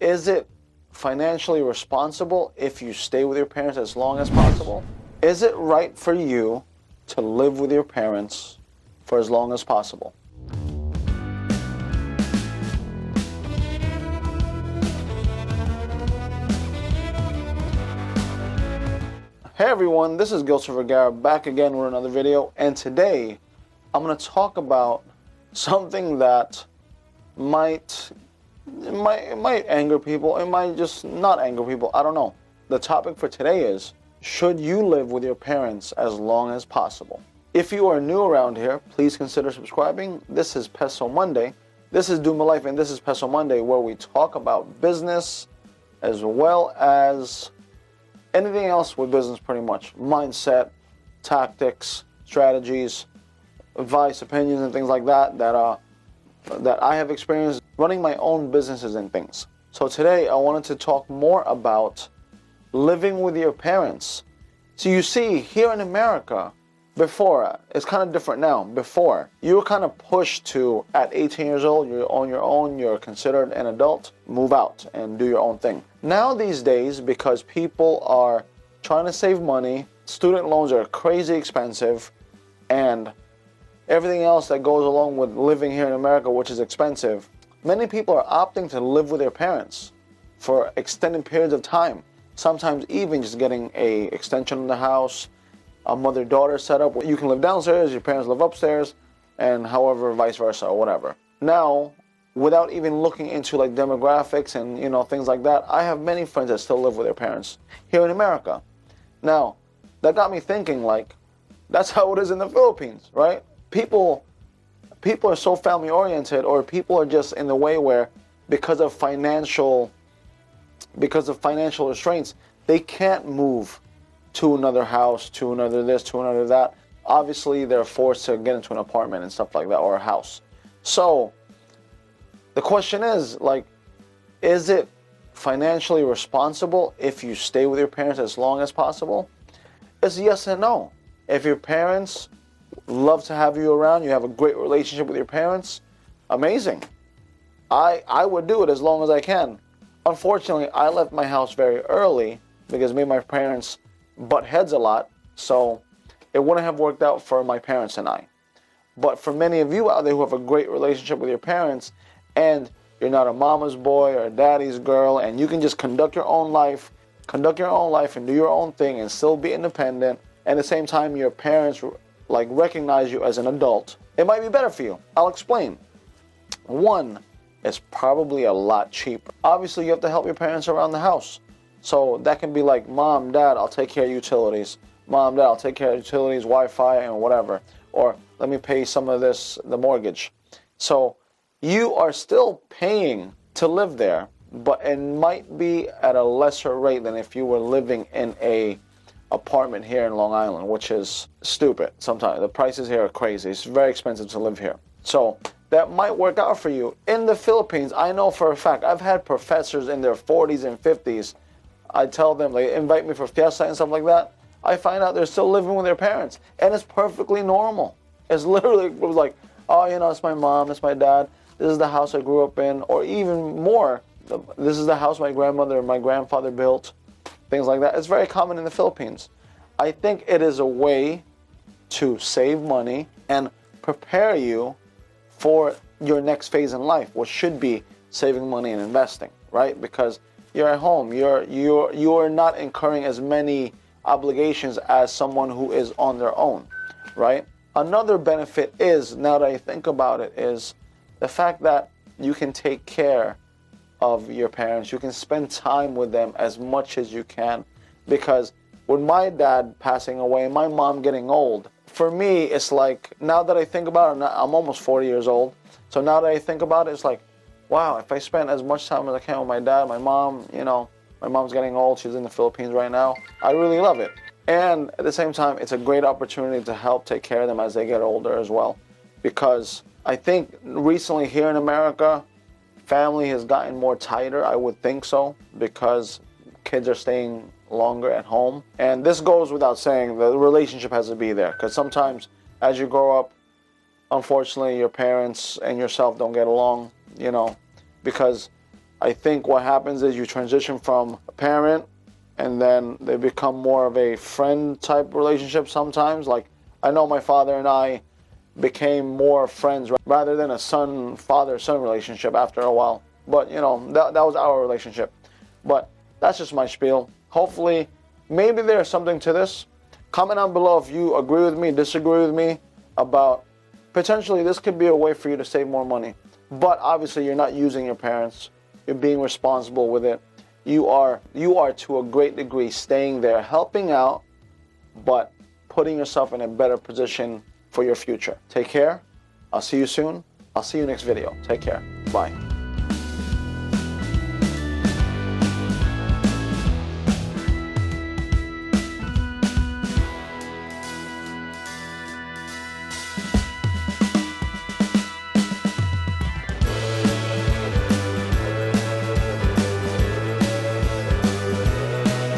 Is it financially responsible if you stay with your parents as long as possible? Is it right for you to live with your parents for as long as possible? Hey everyone, this is Gilson Vergara back again with another video, and today I'm going to talk about something that might anger people. It might just not anger people. I don't know. The topic for today is, should you live with your parents as long as possible? If you are new around here, please consider subscribing. This is Peso Monday. This is Doom of Life, and this is Peso Monday, where we talk about business as well as anything else with business, pretty much. Mindset, tactics, strategies, advice, opinions, and things like that that I have experienced running my own businesses and things. So today I wanted to talk more about living with your parents. So you see, here in America, before, it's kind of different now. Before, you were kind of pushed to, at 18 years old, you're on your own, you're considered an adult, move out and do your own thing. Now these days, because people are trying to save money, student loans are crazy expensive, and everything else that goes along with living here in America, which is expensive, many people are opting to live with their parents for extended periods of time. Sometimes even just getting a extension in the house, a mother-daughter setup where you can live downstairs, your parents live upstairs, and however, vice versa, or whatever. Now, without even looking into like demographics and things like that, I have many friends that still live with their parents here in America. Now, that got me thinking, like, that's how it is in the Philippines, right? People are so family oriented, or people are just in the way where because of financial restraints, they can't move to another house, to another this, to another that. Obviously, they're forced to get into an apartment and stuff like that, or a house. So the question is, like, is it financially responsible if you stay with your parents as long as possible? It's yes and no. If your parents love to have you around, you have a great relationship with your parents, amazing. I would do it as long as I can. Unfortunately, I left my house very early because me and my parents butt heads a lot, so it wouldn't have worked out for my parents and I. But for many of you out there who have a great relationship with your parents, and you're not a mama's boy or a daddy's girl, and you can just conduct your own life and do your own thing and still be independent, and at the same time your parents like recognize you as an adult, it might be better for you. I'll explain. One, it's probably a lot cheaper. Obviously, you have to help your parents around the house. So that can be like, Mom, Dad, I'll take care of utilities. Mom, Dad, I'll take care of utilities, Wi-Fi, and whatever. Or let me pay some of this, the mortgage. So you are still paying to live there, but it might be at a lesser rate than if you were living in a apartment here in Long Island, which is stupid sometimes. The prices here are crazy. It's very expensive to live here. So that might work out for you. In the Philippines, I know for a fact, I've had professors in their 40s and 50s. I tell them, they invite me for fiesta and stuff like that. I find out they're still living with their parents, and it's perfectly normal. It's literally, it was like, oh, it's my mom, it's my dad. This is the house I grew up in, or even more, this is the house my grandmother and my grandfather built. Things like that. It's very common in the Philippines. I think it is a way to save money and prepare you for your next phase in life, which should be saving money and investing, right? Because you're at home. You're not incurring as many obligations as someone who is on their own, right? Another benefit is, now that I think about it, is the fact that you can take care of your parents. You can spend time with them as much as you can, because with my dad passing away and my mom getting old, for me, it's like, now that I think about it, I'm almost 40 years old. So now that I think about it, it's like, wow, if I spend as much time as I can with my dad, my mom, my mom's getting old. She's in the Philippines right now. I really love it. And at the same time, it's a great opportunity to help take care of them as they get older as well. Because I think recently here in America, family has gotten more tighter. I would think so, because kids are staying longer at home. And this goes without saying, the relationship has to be there. Because sometimes as you grow up, unfortunately, your parents and yourself don't get along, because I think what happens is you transition from a parent and then they become more of a friend type relationship sometimes. Like, I know my father and I became more friends rather than a father-son relationship after a while. But, you know, that was our relationship. But that's just my spiel. Hopefully, maybe there's something to this. Comment down below if you agree with me, disagree with me about potentially this could be a way for you to save more money. But obviously, you're not using your parents. You're being responsible with it. You are to a great degree staying there, helping out, but putting yourself in a better position for your future. Take care. I'll see you soon. I'll see you next video. Take care. Bye.